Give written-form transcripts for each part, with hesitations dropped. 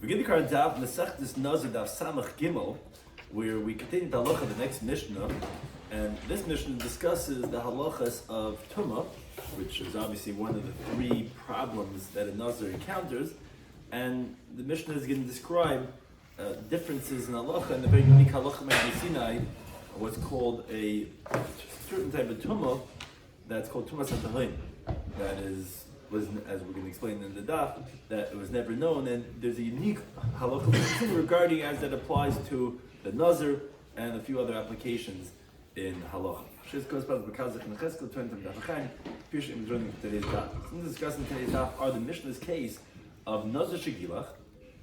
We're going to current Daf Mesech this Nazir Daf Samach Gimel, where we continue the halacha of the next Mishnah, and this Mishnah discusses the halachas of Tumah, which is obviously one of the three problems that a Nazir encounters, and the Mishnah is going to describe differences in halacha and the very unique halacha of Sinai, what's called a certain type of Tumah that's called Tumah Satahim. That was, as we're going to explain in the Daf, that it was never known, and there's a unique halacha regarding as that applies to the Nazir and a few other applications in halacha. In discussing today's Daf are the Mishnah's case of Nazir Shegilach.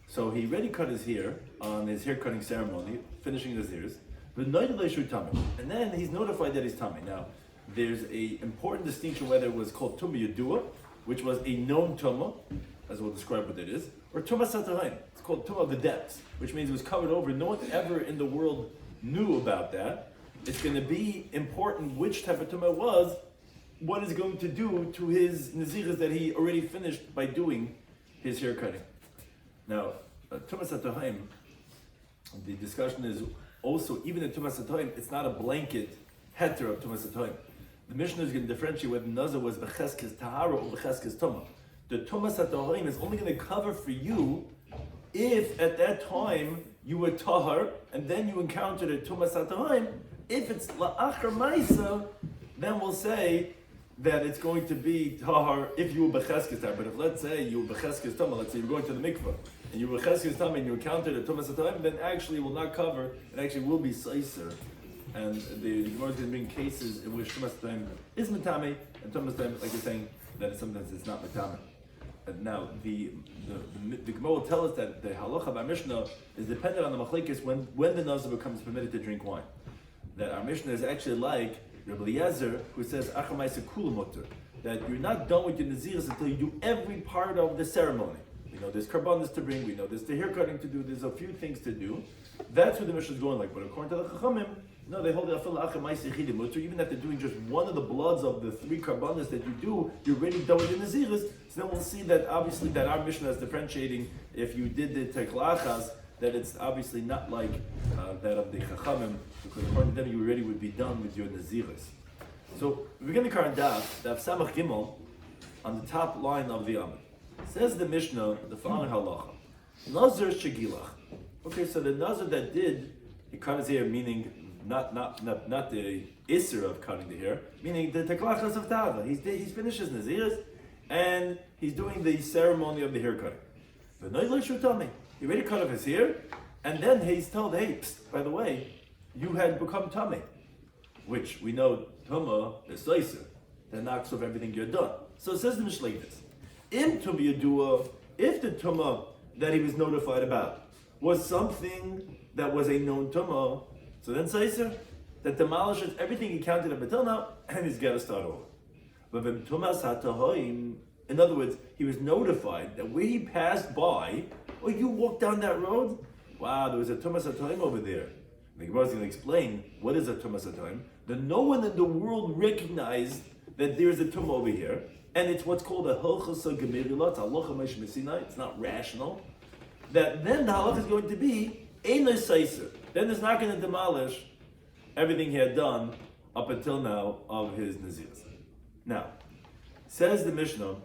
So he already cut his hair on his hair cutting ceremony, finishing his ears, and then he's notified that he's tummy. Now, there's a important distinction whether it was called Tumah Yadua, which was a known Tumah, as we'll describe what it is, or Tumah Satahim. It's called Tumah of the depths, which means it was covered over. No one ever in the world knew about that. It's going to be important which type of Tumah it was, what is going to do to his Naziras that he already finished by doing his hair cutting. Now, Tumah Satahim, the discussion is also, even in Tumah Satahim, it's not a blanket heter of Tumah Satahim. The Mishnah is going to differentiate whether Nazir was Becheskes Tahara or Becheskes Tumah. The Tumah Satahim is only going to cover for you if at that time you were Tahar and then you encountered a Tumah Satahim. If it's La'achar Maisa, then we'll say that it's going to be Tahar if you were Becheskes Tahar. But if let's say you were Becheskes Tumah, let's say you're going to the mikvah and you were Becheskes Tumah and you encountered a Tumah Satahim, then actually it will not cover, it actually will be Saiser. And the Gemara is going to bring cases in which Tumah Satahim is Matame, and Tumah Satahim, like you're saying, that sometimes it's not Matame. And now, the Gemara will tell us that the halacha of our Mishnah is dependent on the machlekes when the Nazir becomes permitted to drink wine. That our Mishnah is actually like Rabbi Eliezer, who says, Achamaisa Kula Mutter, that you're not done with your Naziris until you do every part of the ceremony. We know there's karbanos to bring, we know there's the hair cutting to do, there's a few things to do. That's where the Mishnah is going like. But according to the Chachamim, no, they hold it even if they're doing just one of the bloods of the three karbanos that you do, you're already done with the Naziris. So then we'll see that obviously that our Mishnah is differentiating if you did the teklachas, that it's obviously not like that of the Chachamim, because according to them you already would be done with your Naziris. So we're going to current Daf Samach Gimel, on the top line of the Amud. Says the Mishnah, the following halacha. Nazir Shegilach. Okay, so the Nazir that did, he cut his hair, meaning not the Isser of cutting the hair, meaning the Teklachas of Tava. He's finished his Naziris, and he's doing the ceremony of the hair cutting. But no, he already cut off his hair, and then he's told, hey, by the way, you had become tummy, which we know Tumah is Saiser, that knocks off everything you're done. So it says the Mishnah like this. In Tumah Yadua, if the Tumah that he was notified about was something that was a known Tumah, so then Saiser, that demolishes everything he counted up until now, and he's got to start over. But when Tumah Satahim, in other words, he was notified that where he passed by, oh, you walked down that road? Wow, there was a Tumah Satahim over there. The Gemara is going to explain what is a Tumah Satahim. That no one in the world recognized that there's a Tumah over here, and it's what's called a Hilchasa Gemirilah, it's Halacha Moshe Messinai, it's not rational. That then the halacha is going to be Einay Saiser. Then it's not going to demolish everything he had done up until now of his Nazirs. Now, says the Mishnah,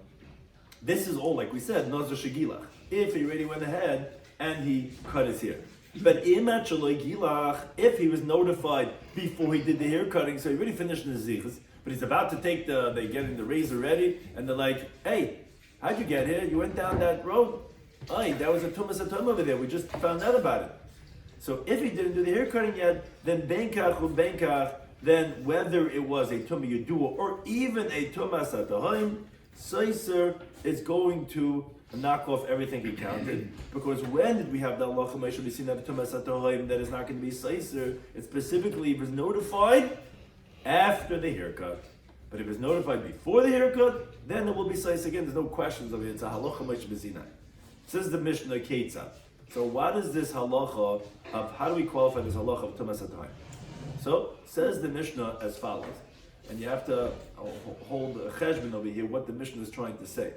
this is all, like we said, Nazir Shegilach. If he already went ahead and he cut his hair. But if he was notified before he did the hair cutting, so he already finished Nazirs, but he's about to take they're getting the razor ready, and they're like, hey, how'd you get here? You went down that road? Hey, that was a Tumah Satahim over there. We just found out about it. So if he didn't do the hair cutting yet, then benkach, then whether it was a Tumah Yadua or even a Tumah Satahim, Saiser is going to knock off everything he counted. Because when did we have the halacha Moshe seen that Tumah Satahim that is not going to be Saiser? It specifically was notified after the haircut. But if it's notified before the haircut, then it will be Saiser again. There's no questions of it. It's a halacha Moshe B'Sinai. Says the Mishnah Ketzad. So what is this halacha of, how do we qualify this halacha of Tumah Satahim? So says the Mishnah as follows, and you have to hold a cheshbon over here what the Mishnah is trying to say.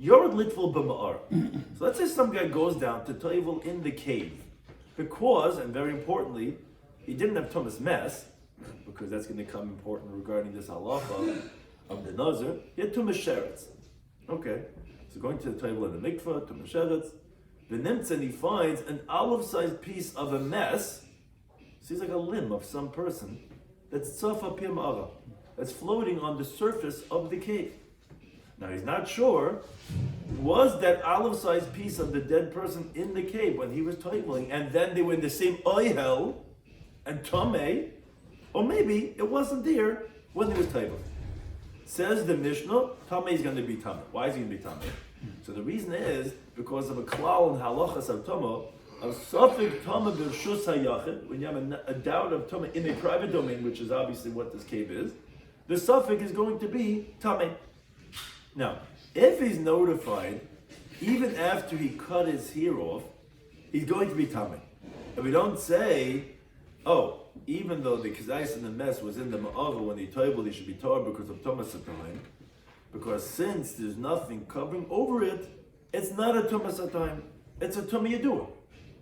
Yored Litful B'ma'ar. So let's say some guy goes down to Toivel in the cave. Because, and very importantly, he didn't have Tumas Mess, because that's going to come important regarding this halacha of the Nazir. He had Tumas Sheretz. Okay, so going to the Toivel in the mikvah, Tumas Sheretz. The Nimtz, and he finds an olive-sized piece of a mess. Seems like a limb of some person that's Tzafa Pim Ara, that's floating on the surface of the cave. Now he's not sure, was that olive-sized piece of the dead person in the cave when he was toiveling, and then they were in the same oihel and tamei, or maybe it wasn't there when he was toiveling. Says the Mishnah, tamei is going to be tamei. Why is he going to be tamei? So the reason is because of a klal and halachas of tamah, of safek tamah b'rshus hayachid, when you have a doubt of tamah in a private domain, which is obviously what this cave is, the safek is going to be tamei. Now, if he's notified, even after he cut his hair off, he's going to be tamei. And we don't say, oh, even though the kizayis and the mess was in the ma'ava when he toivel, he should be tar because of tumas atayim. Because since there's nothing covering over it, it's not a tumas atayim. It's a tumah yadua.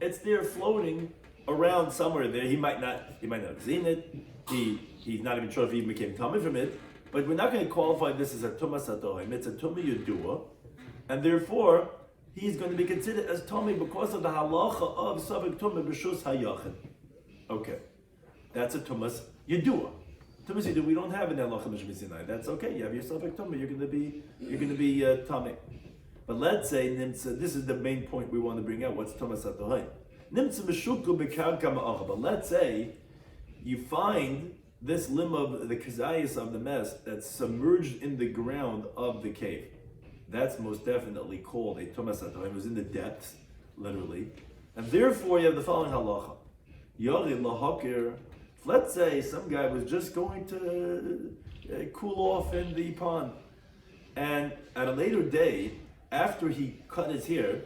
It's there floating around somewhere there. He might not have seen it. He's not even sure if he even became tamei from it. But we're not going to qualify this as a tumas atayim. It's a tumah yadua, and therefore he's going to be considered as tamei because of the halacha of savik tumah b'shus hayachid. Okay, that's a tumas yadua. Tumas yadua we don't have in halacha mishmisinai. That's okay. You have your savik tumah. You're going to be tamei. But let's say nimtza. This is the main point we want to bring out. What's tumas atayim? Nimtza meshukku b'karka ma'acha. But let's say you find this limb of the kazayas of the mess that's submerged in the ground of the cave. That's most definitely called a tumas atayim. It was in the depths, literally. And therefore you have the following halacha. Yari lahakir. Let's say some guy was just going to cool off in the pond. And at a later day, after he cut his hair,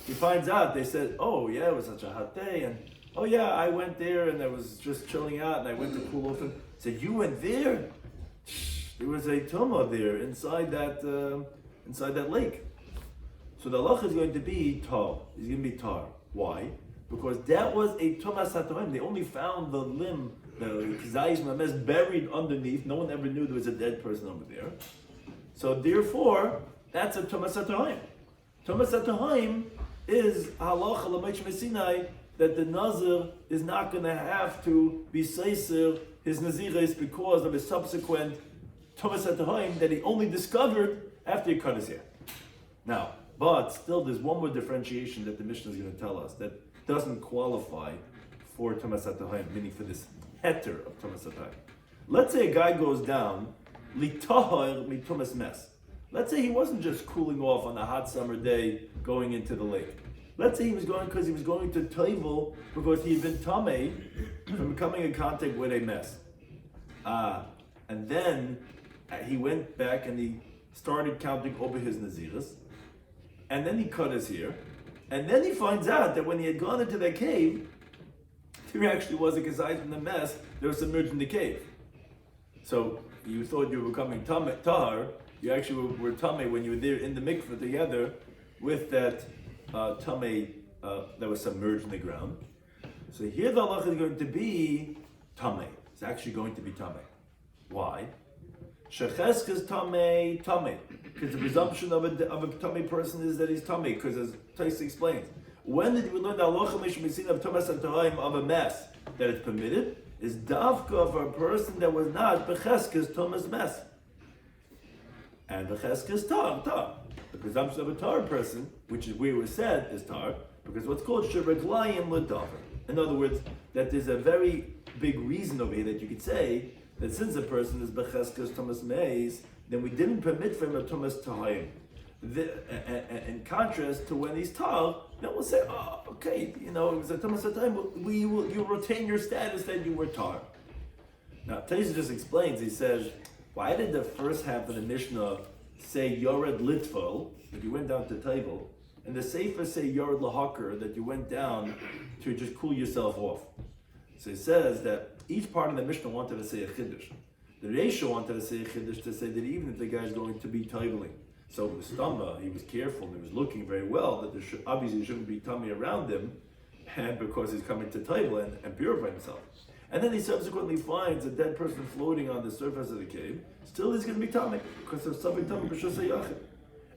he finds out, they said, oh yeah, it was such a hot day, and oh yeah, I went there and I was just chilling out and I went to cool off. And said, you went there? There was a tumah there inside that lake. So the halach is going to be tar. He's going to be tar. Why? Because that was a tumas hatayim. They only found the limb, the kizayis mames buried underneath. No one ever knew there was a dead person over there. So therefore, that's a tumas hatayim. Tumas hatayim is halacha l'maych mesinai, that the Nazir is not going to have to be seiser his Naziris because of his subsequent tumas hatayim that he only discovered after he cut his hair. Now, but still there's one more differentiation that the Mishnah is going to tell us that doesn't qualify for tumas hatayim, meaning for this heter of tumas hatayim. Let's say a guy goes down, litahar mitumas mes. Let's say he wasn't just cooling off on a hot summer day going into the lake. Let's say he was going because he was going to toivel because he had been tamei from coming in contact with a mess. And then he went back and he started counting over his naziris. And then he cut his hair. And then he finds out that when he had gone into that cave, there actually was a kazayis from the mess that was submerged in the cave. So you thought you were becoming tahar. You actually were tamei when you were there in the mikveh together with that tamei that was submerged in the ground. So here the halach is going to be tamei. It's actually going to be tamei. Why? Shecheskes tamei, tamei. Because the presumption of a tamei person is that he's tamei. Because as Tais explains, when did we learn the halacha mishmisin of tumas hatayim of a mess that it's permitted? Is davka for a person that was not becheskes tumas mess. And becheskes tar. The presumption of a tar person, which is where it was said, is tar, because what's called shiraglayim l'davar. In other words, that there's a very big reason over here that you could say that since a person is becheskes tumas meis, then we didn't permit for him a tumas tahayim. In contrast to when he's tar, then we'll say, oh, okay, it was a tumas tahayim, you retain your status that you were tar. Now, Taisa just explains, he says, why did the first half of the Mishnah say Yored Litfol, that you went down to table, and the Sefer say Yored Lahakar, that you went down to just cool yourself off? So it says that each part of the Mishnah wanted to say a Chiddush. The Reisha wanted to say a Chiddush to say that even if the guy is going to be tabling, So Mustama, he was careful and he was looking very well that obviously shouldn't be tummy around him, and because he's coming to table and purify himself. And then he subsequently finds a dead person floating on the surface of the cave. Still, he's going to be tummy because there's something tummy b'shus hayachid.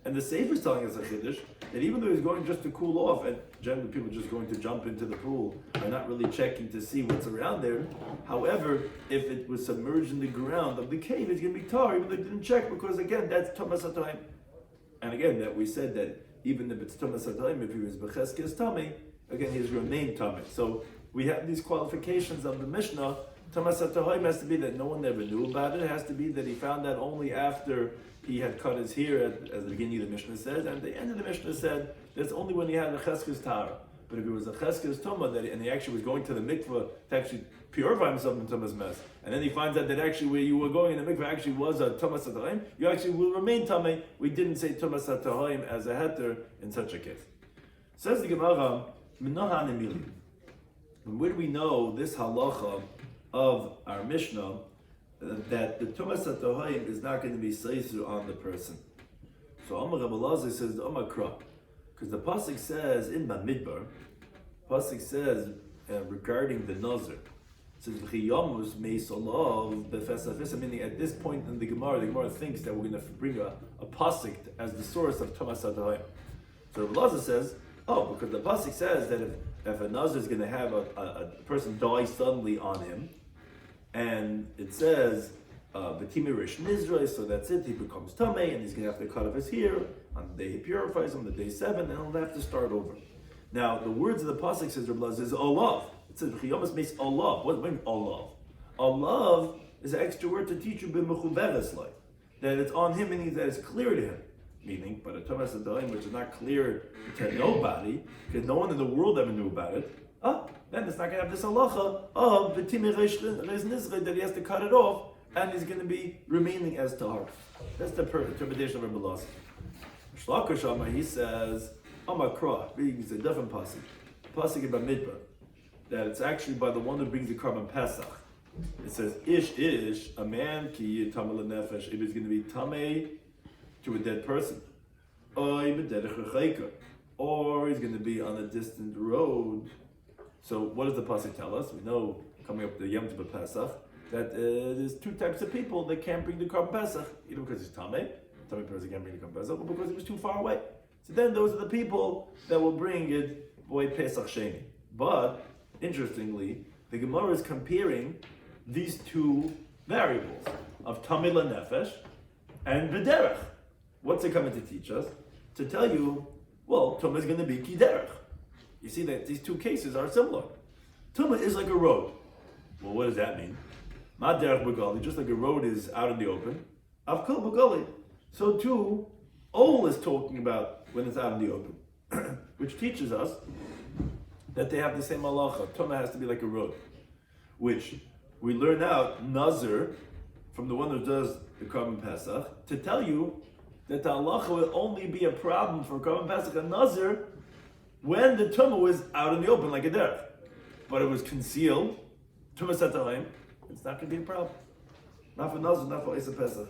And the Sefer is telling us a chiddush that even though he's going just to cool off, and generally people just going to jump into the pool are not really checking to see what's around there. However, if it was submerged in the ground of the cave, it's going to be tar, even though they didn't check, because again, that's Tumas HaTayim. And again, that we said that even if it's Tumas HaTayim, if he was Becheskes Tummy, again, he's remained Tummy. So we have these qualifications of the Mishnah. Tumas HaTayim has to be that no one ever knew about it. It has to be that he found that only after he had cut his hair, as the beginning of the Mishnah says, and the end of the Mishnah said that's only when he had a cheskes tara. But if it was a cheskes tumah, and he actually was going to the mikveh to actually purify himself in tumas mess, and then he finds out that actually where you were going in the mikveh actually was a tumas atahim, you actually will remain tamei. We didn't say tumas atahim as a heter in such a case. Says the Gemara, Minaha Nemili. And where do we know this halacha of our Mishnah that the tumas hatohayim is not going to be seisur on the person? So Amar Rabbi Lazar says the Amar Kra, because the pasuk says in Bamidbar, pasuk says regarding the Nazir, it says v'chiyamus meisolav befesafisa, meaning at this point in the Gemara thinks that we're going to bring a pasuk as the source of tumas hatohayim. So Rabbi Lazar says, oh, because the pasuk says that if a Nazir is going to have a person die suddenly on him, and it says, B'timirish Nizra, so that's it, he becomes Tamei, and he's going to have to cut off his hair on the day he purifies on the day 7, and he'll have to start over. Now, the words of the pasuk says, Rabbi Lazar, is olav. It says, Chiyamas means olav. What does it mean, olav? Olav is an extra word to teach you b'mechuveres like, that it's on him, meaning that it's clear to him. Meaning, but a Tumas HaTayim, which is not clear to nobody, because no one in the world ever knew about it, then it's not going to have this halacha of the Timirish Nizra that he has to cut it off, and he's going to be remaining as tahar. That's the interpretation of Rabbi Lazar. Shlakish Amar, he says, Amar Kra, it's a different pasuk. Pasuk about Midbar, that it's actually by the one who brings the carbon Pesach. It says, Ish, a man ki yitamel nefesh, if he's going to be tamei to a dead person, or he's going to be on a distant road. So what does the pasuk tell us? We know coming up to Yom Tov Pesach that there's two types of people that can't bring the Korban Pesach, either because he's tamei person can't bring the Korban Pesach, or because he was too far away. So then those are the people that will bring it boy Pesach Sheni. But interestingly, the Gemara is comparing these two variables of tamei nefesh and b'derech. What's it coming to teach us? To tell you, well, Tumah is going to be kiderech. You see that these two cases are similar. Tumah is like a road. Well, what does that mean? Ma derech b'gali, just like a road is out in the open. Avkol b'gali. So too, Ol is talking about when it's out in the open, which teaches us that they have the same halacha. Tumah has to be like a road, which we learn out Nazir from the one who does the Korban Pesach to tell you that the halacha will only be a problem for Korban Pesach and Nazir when the tumah was out in the open like a derech. But it was concealed, tumah satahim, it's not going to be a problem. Not for Nazir, not for Esa Pesach.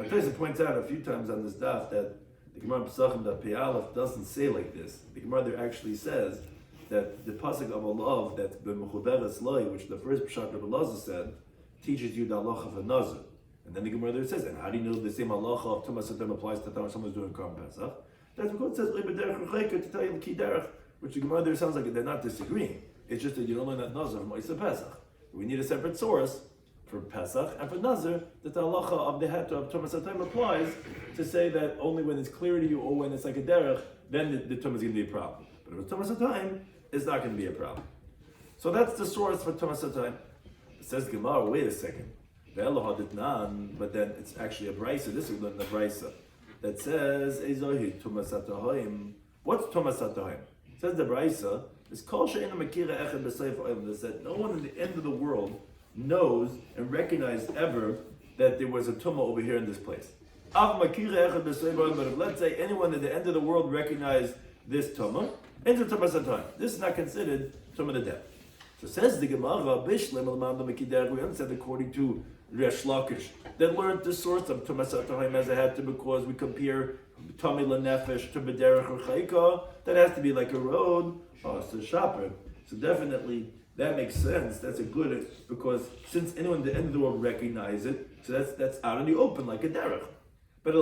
Pesach points out a few times on this daf that the Gemara Pesachim, the Pi'alef, doesn't say like this. The Gemara there actually says that the pasuk of Allah, that b'mechuveres loy, which the first Pshat Rabbi Lazar said, teaches you the halacha of a Nazir. And then the Gemara there says, and how do you know the same halacha of Tumas HaTayim applies to when someone's doing Korban Pesach? That's because it says, to tell you ki derech, which the Gemara there sounds like they're not disagreeing. It's just that you don't learn that Nazir from Isa Pesach. We need a separate source for Pesach and for Nazir that the halacha of the heter of Tumas HaTayim applies to say that only when it's clear to you or when it's like a derech, then the Tumah is going to be a problem. But if it's Tumas HaTayim, it's not going to be a problem. So that's the source for Tumas HaTayim. It says Gemara, wait a second. But then it's actually a brisa. This is the brisa that says Ezohi Tumas HaTayim. What's Tumas HaTayim? It says the brisa is Kol She'ena Mekira Echad B'Seif Olam. That said, no one in the end of the world knows and recognized ever that there was a tumah over here in this place. Av Mekira Echad B'Seif Olam. But if let's say anyone at the end of the world recognized this tumah, enter Tumas HaTayim. This is not considered tumah the death. So says the Gemara, Bishlem al-Mam the Mekider. We understand according to Resh Lakish, that learned the source of Tumas HaTohaim as a heter because we compare Tami L'Nefesh to B'derech or Chayka, that has to be like a road, so Shaper. So definitely, that makes sense. That's a good, because since anyone at the end of the world recognize it, so that's out in the open, like a derech. But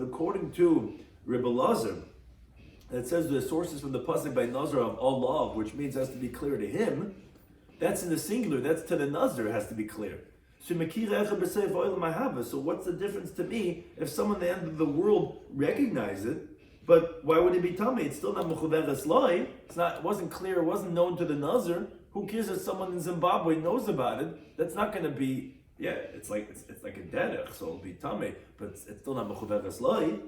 according to Rebbe Lazar, it says the sources from the pasuk by Nazir of Allah, which means it has to be clear to him. That's in the singular. That's to the Nazir. It has to be clear. So what's the difference to me if someone at the end of the world recognizes it? But why would it be tummy? It's still not mechuveres loy. It wasn't clear. It wasn't known to the Nazir. Who cares if someone in Zimbabwe knows about it? That's not going to be. Yeah, it's like a derech, so it'll be tummy, but it's still not mechuveres loy.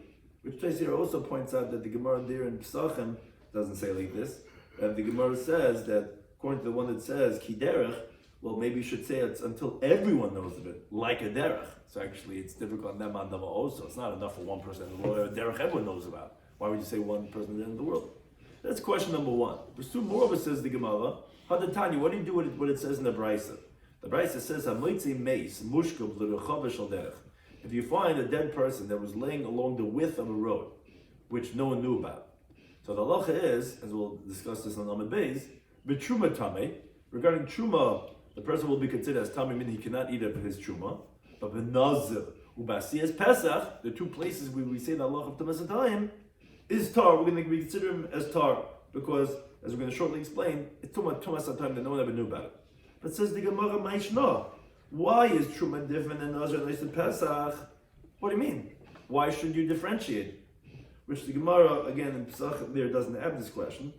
Which place here also points out that the Gemara there in Pesachim doesn't say like this. The Gemara says that according to the one that says ki derech, well, maybe you should say it's until everyone knows of it, like a derech. So actually, it's difficult on them also. It's not enough for one person in the world. A derech everyone knows about. Why would you say one person in the world? That's question number one. Pursue moreover, says the Gemara, Hadatanya, what do you do with what it says in the Brisa? The Brisa says, Hamoitzi meis mushkub l'rechavish al derech. If you find a dead person that was laying along the width of a road, which no one knew about. So the halacha is, as we'll discuss this on Amud Beis, b'truma tamei, regarding truma, the person will be considered as tamei, meaning he cannot eat of his truma. But b'nazir ubasiyas pesach, the two places where we say the halacha of Tumas HaTohaim, is tar. We're going to consider him as tar because, as we're going to shortly explain, it's Tumas HaTohaim that no one ever knew about it. But says the Gemara, Maishna, why is Truma different than Nazir and Pesach? What do you mean? Why should you differentiate? Which the Gemara, again, in Pesach there doesn't have this question.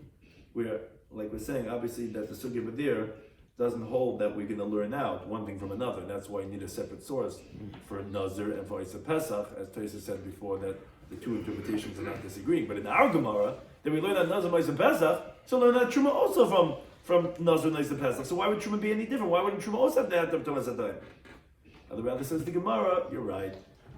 Where, like we're saying, obviously that the Sugya there doesn't hold that we're going to learn out one thing from another. And that's why you need a separate source for Nazir and for Isa Pesach, as Teresa said before, that the two interpretations are not disagreeing. But in our Gemara, that we learn that Nazir and Isa Pesach, so learn that Truma also from Nazir and Isa Pesach. So why would Truma be any different? Why wouldn't Truma also have to have Tumas HaTohaim? The Rabbi says the Gemara, you're right.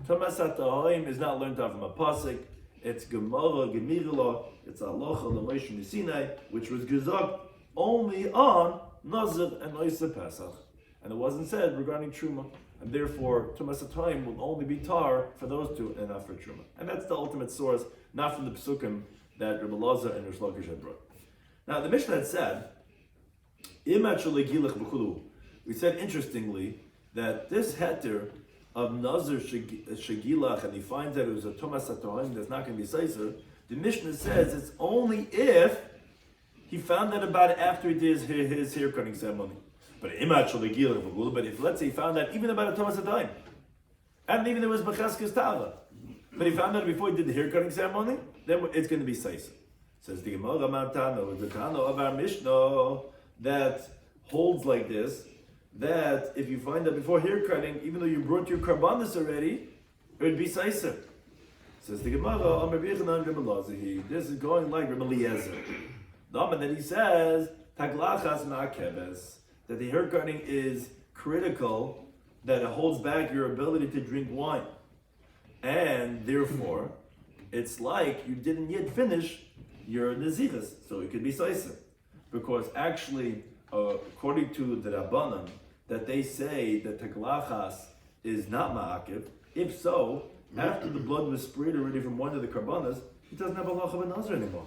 Tumas HaTohaim is not learned out from a pasuk. It's Gemara, Gemirla, it's Halacha, L'Moshe Sinai, which was gezak only on Nazir and Isa Pesach. And it wasn't said regarding Truma. And therefore, Tumas HaTohaim will only be tar for those two and not for Truma. And that's the ultimate source, not from the Pesukim that Rabbi Lazar and Rish Lakish had brought. Now, the Mishnah had said, we said interestingly that this heter of Nazir Shagilach, and he finds that it was a Tumas HaTohaim that's not going to be Seiser, the Mishnah says it's only if he found out about it after he did his hair cutting ceremony. But if let's say he found out even about a Tumas HaTohaim, and even there was Becheskes Tava, but he found out before he did the hair cutting ceremony, then it's going to be Seiser. Says the Gemara, the Tana of our Mishnah that holds like this, that if you find out before hair cutting, even though you brought your karbanis already, it would be Seiser. Says the Gemara, this is going like Rabbi Eliezer. And then he says, Taglachas ma'akebes, that the hair cutting is critical, that it holds back your ability to drink wine. And therefore, it's like you didn't yet finish your Naziris, so it could be Seiser. Because actually, according to the Rabbanan, that they say that Taglachas is not ma'akev. If so, after the blood was sprayed already from one of the karbanas, he doesn't have a halacha of a Nazir anymore.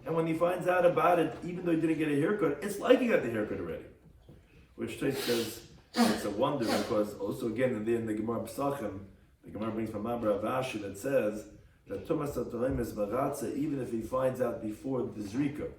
And when he finds out about it, even though he didn't get a haircut, it's like he got the haircut already. Which says it's a wonder because also again in the Gemara Pesachim, the Gemara brings from Mabra Avashi that says that Tumas HaTohaim is maratza even if he finds out before the Zrika.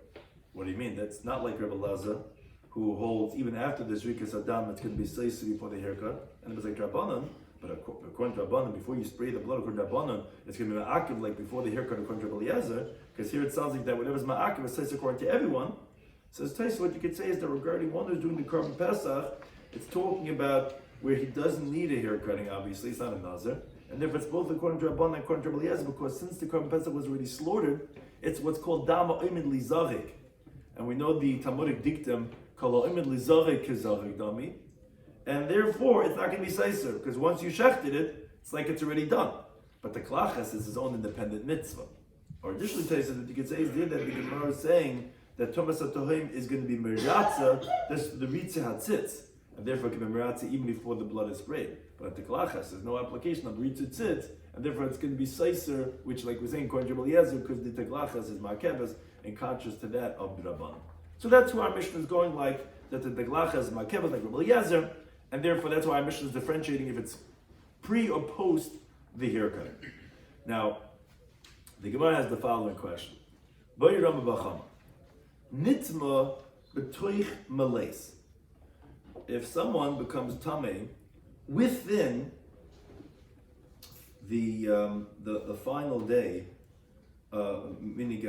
What do you mean? That's not like Rabbi Lazar, who holds even after the Zrika Saddam, it's going to be Seisi before the haircut. And it was like Rabbanan, but according to Rabbanan, before you spray the blood according to Rabbanan, it's going to be Ma'akiv like before the haircut according to Rabbi Eliezer, because here it sounds like that whatever's Ma'akiv is Seisi according to everyone. Says Tais, what you could say is that regarding one who's doing the Korban Pesach, it's talking about where he doesn't need a haircutting, obviously, it's not a Nazir. And therefore it's both according to Rabbanan and according to Rabbi Eliezer, because since the Korban Pesach was already slaughtered, it's what's called Dama Oimid Lizarik. And we know the Talmudic dictum, Kala Oimid Lizarik Kizarik Dami. And therefore it's not going to be Seiser, because once you shechted it, it's like it's already done. But the Klachas is his own independent mitzvah. Or additionally, Tais, that you could say is there that the Gemara is saying that Tumas HaTohaim is going to be Meratza, the Ritzah HaTzitz. and therefore can be meratzi even before the blood is sprayed. But at the Teklachas, there's no application of ritzitzit, and therefore it's going to be seiser, which, like we're saying, according to Rabbi Eliezer, because the Teklachas is makebes, and contrast to that of Draban. So that's where our Mishnah is going, like that the Teklachas is makebes, like Rabbi Eliezer, and therefore that's why our Mishnah is differentiating if it's pre or post the haircutting. Now, the Gemara has the following question: Nitma b'toich maleis. If someone becomes tamei within the final day, meaning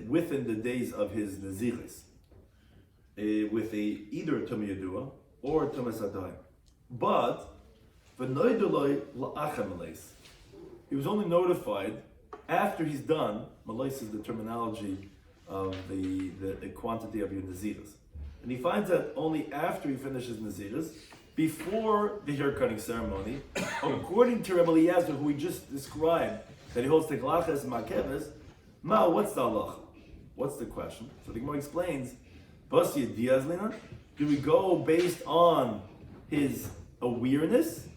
within the days of his naziris, with either tamei yadua or tamei satay, but he was only notified after he's done. Malais is the terminology of the quantity of your naziras. And he finds that only after he finishes naziras, before the hair cutting ceremony, according to Rabbi Eliezer, who we just described, that he holds teklachas and makeves, what's the halacha? What's the question? So the Gemara explains, do we go based on his awareness?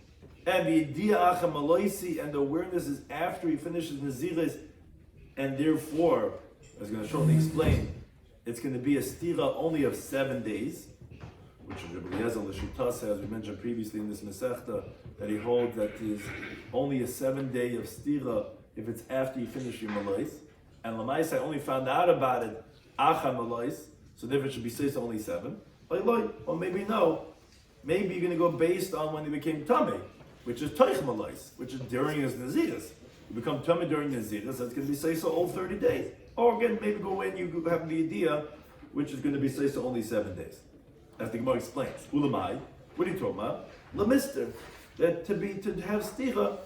And the idea and the awareness is after he finishes naziris, and therefore, I was going to shortly explain, it's going to be a stira only of 7 days, which Rabbi Eliezer L'Shutas, as we mentioned previously in this Masechta, that he holds that is only a 7 day of stira if it's after you finish your malais. And Lamais, I only found out about it acha malais, so therefore it should be 6 only 7. Or maybe no. Maybe you're going to go based on when he became tamei, which is toich malais, which is during his naziris. You become tamei during naziris, so it's going to be so all 30 days. Or again, maybe go when you have the idea, which is going to be so only 7 days. As the Gemara explains, ulamai, what are you talking about? Lamister, that to have stira,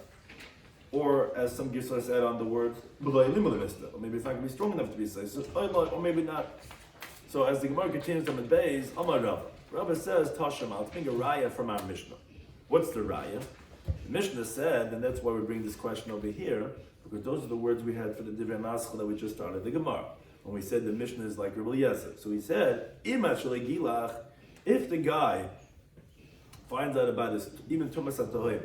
or as some Gisras add on the word, or maybe it's not going to be strong enough to be so, or maybe not. So as the Gemara continues on the days, Amar Rav, Rav says, Tashema, I'll bring a raya from our Mishnah. What's the raya? The Mishnah said, and that's why we bring this question over here, because those are the words we had for the Divrei Maschil that we just started the Gemara. When we said the Mishnah is like Rabbi Eliezer. So he said, if the guy finds out about his, even Tumas HaTohim,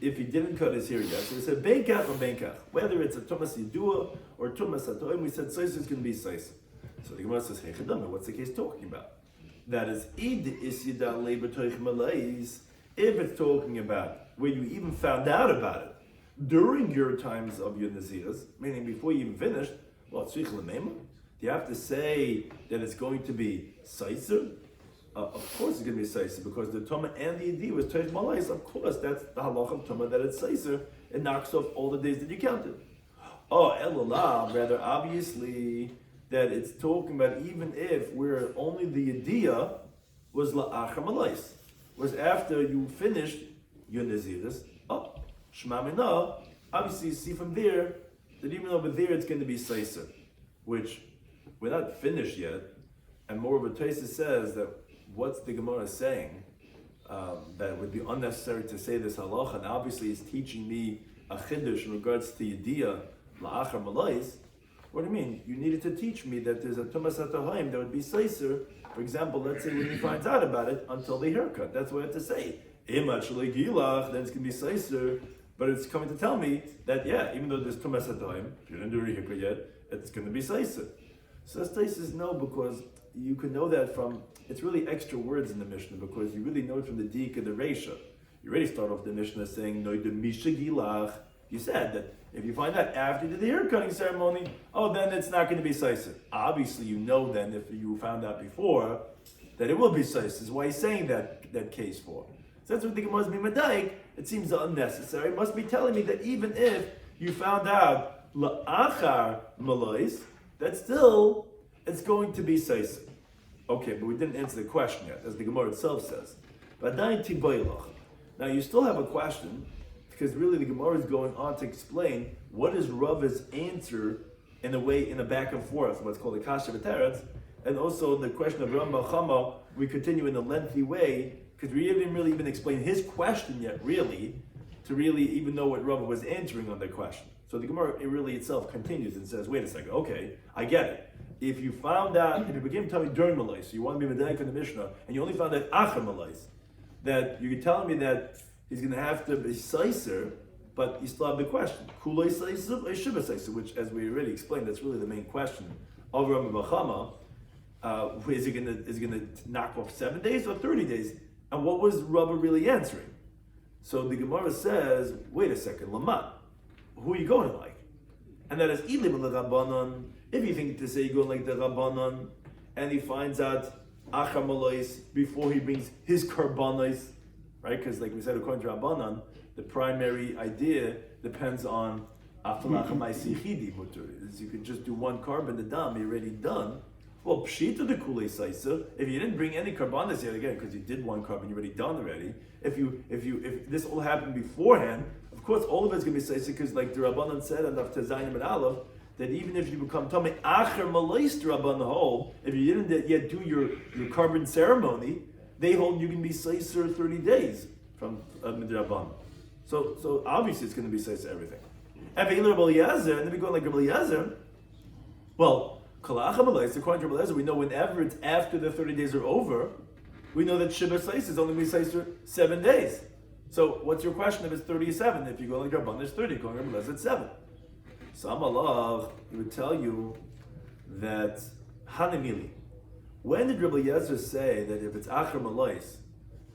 if he didn't cut his hair yet, so he said, Benkach or Benkach, whether it's a Tumas Yidua or Tumas HaTohim, we said, Seis is going to be Seis. So the Gemara says, Hey Chadama, what's the case talking about? That is, Id is Yida Leibatoich Malays, if it's talking about where you even found out about it during your times of your naziras, meaning before you even finished, well, do you have to say that it's going to be seiser? Of course it's going to be seiser, because the Tumah and the Yedi was Teich Malais. Of course, that's the halach of Tumah, that it's seiser. It knocks off all the days that you counted. Oh, Elolah, rather obviously, that it's talking about even if where only the Yediya was La'achar Malais, was after you finished your naziras. Oh, Shema Minah, obviously you see from there that even over there it's going to be seiser, which we're not finished yet. And moreover, Taisa says that what's the Gemara saying, that it would be unnecessary to say this halacha, and obviously it's teaching me a chiddush in regards to Yediyah la'achar malais. What do you mean? You needed to teach me that there's a tumas hatahaim that would be seiser. For example, let's say when he finds out about it until the haircut. That's what I have to say. Imach gilach, then it's going to be seiser. But it's coming to tell me that, yeah, even though there's tumas hatahaim, if you didn't do a haircut yet, it's going to be seiser. So Taisa says no, because you can know that from, it's really extra words in the Mishnah, because you really know it from the Dik and the Reisha. You already start off the Mishnah saying, no, the Misha Gilach. You said that if you find out after the hair cutting ceremony, oh, then it's not going to be Saisa. Obviously, you know then, if you found out before, that it will be Saisa. This is why he's saying that case for. So that's what the Gemara must be Madaik. It seems unnecessary. It must be telling me that even if you found out La'achar Malais, that still, it's going to be Saisa. Okay, but we didn't answer the question yet, as the Gemara itself says. Now you still have a question, because really the Gemara is going on to explain what is Rava's answer in a back and forth, what's called a kasha v'teretz, and also the question of Ram Chama, we continue in a lengthy way, because we didn't really even explain his question yet, really, to really even know what Rava was answering on the question. So the Gemara really itself continues and says, wait a second, okay, I get it. If you found out, if you became tummy during Malais, so you want to be Medayik in the Mishnah, and you only found out Achar Malais, that you're telling me that he's going to have to be seiser, but you still have the question, kulei seiser or shiba seiser, which, as we already explained, that's really the main question of Rabbi Bachama. Is he going to knock off 7 days or 30 days? And what was Rabbi really answering? So the Gemara says, wait a second, Lama, who are you going like? And that is Ilim Rabbanon. If you think to say you go like the Rabbanon, and he finds out Achar Malais before he brings his Karbanos, right? Because like we said, according to Rabbanon, the primary idea depends on Afalach Maisi Chidi Mutter. You could just do one carbon, the dam, you're already done. Well, Pshita the Kulei Saisa, if you didn't bring any Karbanos yet again, because you did one carbon, you're already done already. If this all happened beforehand, of course, all of it's going to be Saisa, because like the Rabbanon said, and after Zayim and Aleph, that even if you become Tamei Acher Malais Rabban hold, if you didn't yet do your carbon ceremony, they hold you can be Seiser 30 days from Midrabban. So obviously it's going to be Seiser everything. And then we go like Rabbi Eliezer. Well, Kalacha Malais, according to Rabbi Eliezer, we know whenever it's after the 30 days are over, we know that Shiba Seiser is only going to be Seiser 7 days. So what's your question if it's 37? If you go like Rabban, there's 30. Going Rabbi Eliezer, it's 7. Some Allah, he would tell you that Hanamili. When did Rabbi Eliezer say that if it's Acher Malais,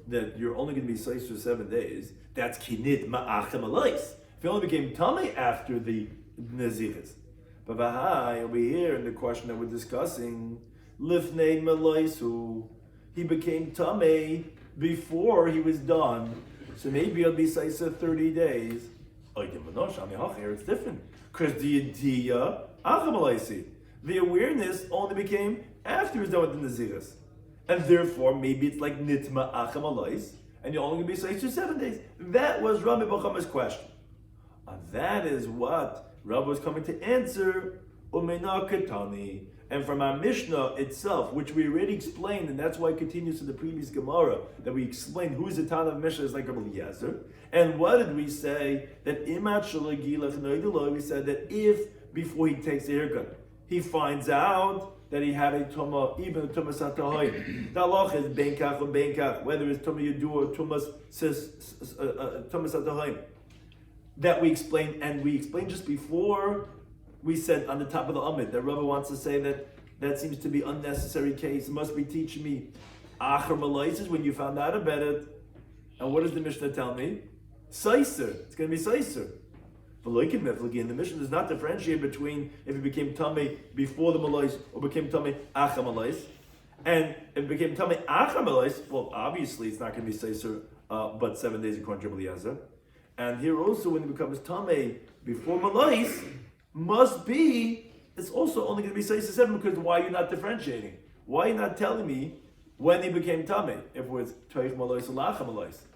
that you're only going to be Seiser for 7 days? That's Kinit Ma'acher Malais. If you only became Tamei after the Naziris. But Vahai, over here in the question that we're discussing, Lifnei Malaisu, he became Tamei before he was done. So maybe it'll be Seiser 30 days. It's different. Because the awareness only became after he was done with the Naziris. And therefore, maybe it's like Nitma Achamalais, and you're only going to be 6 or 7 days. That was Rabbi Bachama's question. And that is what Rabbi was coming to answer, Umena Ketani. And from our Mishnah itself, which we already explained, and that's why it continues to the previous Gemara, that we explained who's the Tana of Mishnah is like Rabbi Eliezer. And what did we say? That Imat Shalagilach Noidullah, we said that if, before he takes the haircut, he finds out that he had a Tumah, even a Tumah Satahoy. The Allah is Benkach or Benkach, whether it's Tumah Yudu or Tumah Satahoy. That we explained, and we explained just before. We said on the top of the Amid that Rabbi wants to say that seems to be unnecessary case. It must be teaching me Acher Malais is when you found out about it. And what does the Mishnah tell me? Seiser. It's going to be Seiser. And the Mishnah does not differentiate between if it became Tamei before the Malais or became Tamei Acher Malais. And if it became Tamei Acher Malais, well, obviously it's not going to be Seiser, but 7 days according to Rabbi Eliezer. And here also, when it becomes Tamei before Malais, must be, it's also only going to be 6 to 7, because why are you not differentiating? Why are you not telling me when he became Tamei? If it was Toich Malais or Lacha Malais.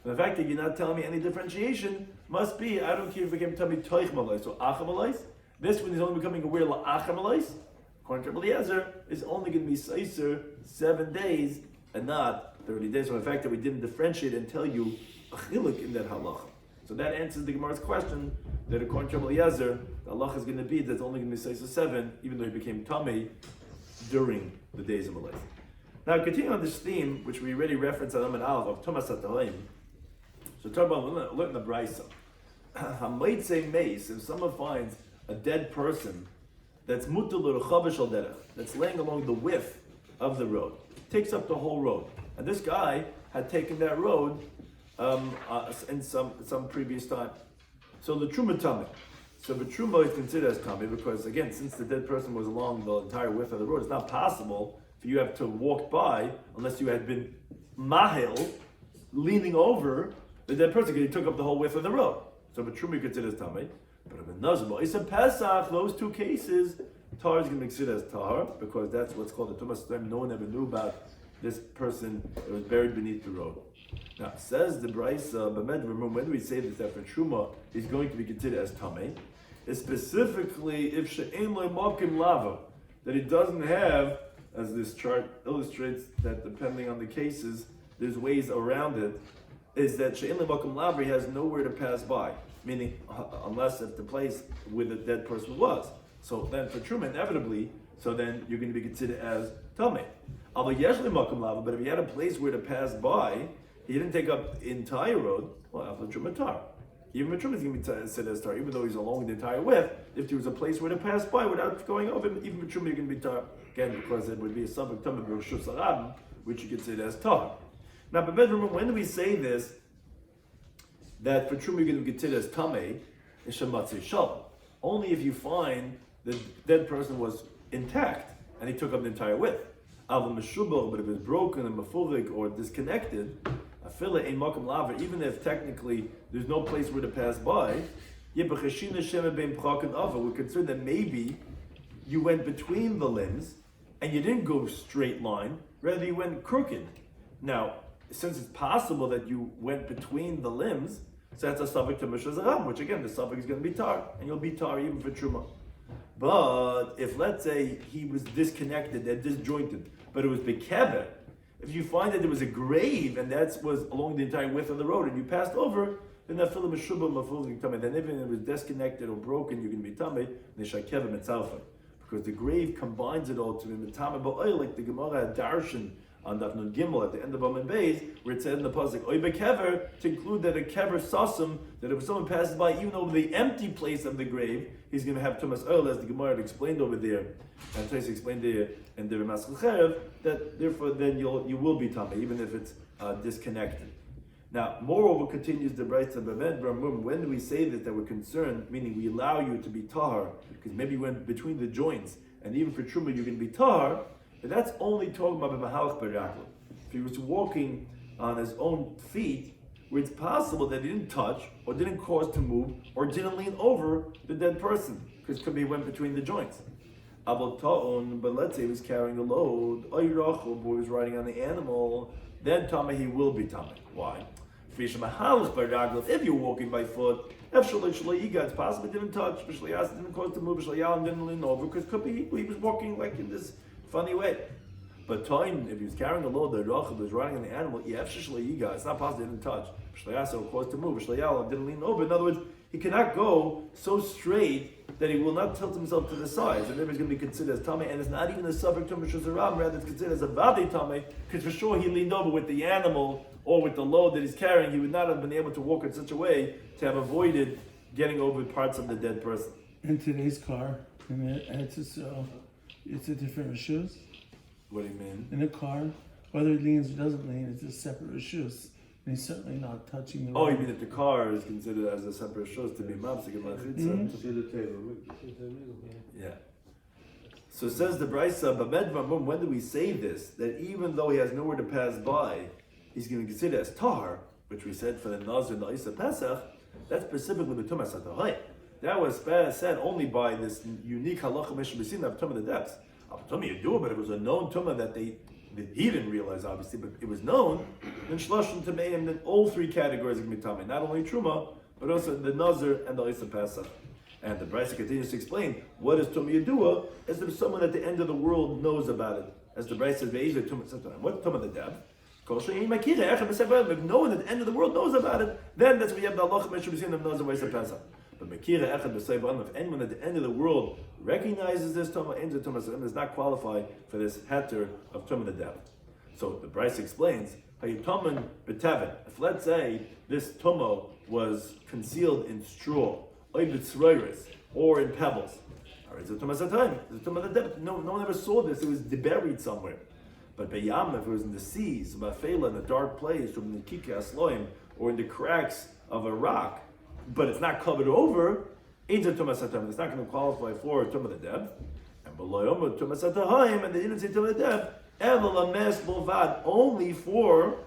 The fact that you're not telling me any differentiation must be, I don't care if it became Tamei Toich Malais or Acha Malais. This one is only becoming aware of Acha Malais. According to Rabbi Eliezer, is only going to be 7 days and not 30 days. So the fact that we didn't differentiate and tell you a chiluk in that halacha. So that answers the Gemara's question that according to Rabbi Eliezer, the halacha is going to be that it's only going to be 7, even though he became Tamei during the days of Malais. Now, continuing on this theme, which we already referenced at Amid Aleph of Tumas HaTohaim. So, talk about learn the Brisa. Might say mace if someone finds a dead person that's mutal or chavish al derech, that's laying along the width of the road, takes up the whole road, and this guy had taken that road in some previous time. So the truma tamei. So the truma is considered as tamei because, again, since the dead person was along the entire width of the road, it's not possible for you have to walk by unless you had been mahil, leaning over the dead person, because he took up the whole width of the road. So the truma considered as tamei. But if a nazir, it's a pesach. Those two cases, tar is going to be considered as tar because that's what's called the tumas time. No one ever knew about this person that was buried beneath the road. Now, says the Brisa, remember when we say this after Truma is going to be considered as Tamei, is specifically if She'en Lo Makim Lava, that it doesn't have, as this chart illustrates, that depending on the cases, there's ways around it, is that She'en Lo Makim Lava has nowhere to pass by, meaning unless if the place where the dead person was. So then for Truma, inevitably, so then you're going to be considered as Tamei. But if you had a place where to pass by, he didn't take up the entire road, well, after Truma tar. Even Truma is going to be said as tar, even though he's along the entire width. If there was a place where to pass by without going over, even Truma you're going to be tar again, because it would be a subject tumah b'rishus harabim, which you could say as tar. Now, but remember, when do we say this? That for Truma you're going to be considered as tamei, is shematzei shalom. Only if you find the dead person was intact and he took up the entire width. But if it was broken and mafurik or disconnected, even if technically there's no place where to pass by, we're concerned that maybe you went between the limbs and you didn't go straight line, rather you went crooked. Now, since it's possible that you went between the limbs, so that's a subject to Mishra Zaram, which again, the subject is going to be tar, and you'll be tar even for Truma. But if, let's say, he was disconnected, they're disjointed, but it was bekever, if you find that there was a grave and that was along the entire width of the road and you passed over, then that film is shubba mafuzing tamei. Then even if it was disconnected or broken, you can be tamei neshakeva mitzalfa, because the grave combines it all to be tamei ba'oil, like the Gemara Darshan on Daf Nun Gimel at the end of Amud Beis, where it said in the pasuk oy bekever, to include that a kever sasum, that if someone passes by even over the empty place of the grave, he's going to have tumas oil, as the Gemara had explained over there, and Tais explained there in the Masechut, that therefore then you will be tamei even if it's disconnected. Now, moreover, continues the Brayta B'med, when do we say that we're concerned, meaning we allow you to be tahar, because maybe you went between the joints, and even for Truma you're going to be tahar, but that's only talking about B'mahalach B'rakla. If he was walking on his own feet, where it's possible that he didn't touch, or didn't cause to move, or didn't lean over the dead person, because it could be he went between the joints. But let's say he was carrying a load, or he was riding on the animal, then tamei he will be tamei. Why? If you're walking by foot, it's possible he didn't touch, didn't cause to move, didn't lean over, because could be he was walking like in this funny way. But if he was carrying a load, the Rachel was riding on the animal, it's not possible he didn't touch. Caused to move, didn't lean over. In other words, he cannot go so straight that he will not tilt himself to the sides, and therefore he's going to be considered as tamei, and it's not even a subject to Mishra Zaram, rather it's considered as a vadi tamei, because for sure he leaned over with the animal or with the load that he's carrying. He would not have been able to walk in such a way to have avoided getting over parts of the dead person. In today's car, it's a different rishus. What do you mean? In a car, whether it leans or doesn't lean, it's a separate rishus. And he's certainly not touching the road. Oh, you mean if the car is considered as a separate rishus to be mafsik and machitza? To see the table. Yeah. So it says the Brisa, when do we say this? That even though he has nowhere to pass by, he's going to consider as tar, which we said for the Nazir and the Isa Pesach, that's specifically the Tumas HaTahai. That was said only by this unique halacha mishmasin of Tumah the depths. Tumah you do it, but it was a known Tumah that he didn't realize, obviously, but it was known. Then Shloshim Tameim, then all three categories of Tumah, not only Truma, but also the Nazir and the Isa Pesach. And the Brisa continues to explain what is Tumah Yedua, as if someone at the end of the world knows about it. As the Brisa says, what's Tumah the depth? If no one at the end of the world knows about it, then that's when you have the Allah Meshubizin of Nazir Isa Pesach. But Mekira Echad B'Sayv, if anyone at the end of the world recognizes this Tumah, ends the Tumah, does not qualify for this heter of Tumah the depth. So the Brisa explains, Hayutamim B'Tevin. If let's say this Tumah was concealed in straw, or in pebbles, or it's a Tumah Satayim, it's a Tumah the depth. No one ever saw this. It was buried somewhere. But Beyam, if it was in the seas, Bafela, in a dark place, or in the Kike Asloim, or in the cracks of a rock, but it's not covered over, it's a Tumah Satayim. It's not going to qualify for Tumah the depth. And B'Loyom Tumah Satayim, and they didn't say Tumah the depth. Only for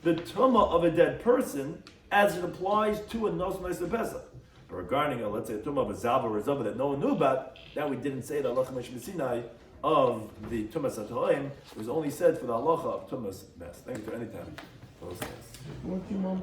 the Tumah of a dead person, as it applies to a Nos Ma'aseh Pesach. But regarding, let's say, a Tumah of a Zava or a Zava that no one knew about, that we didn't say the halacha Meshmisinai of the Tumas HaToim. It was only said for the halacha of Tumas Mes. Thank you for any time.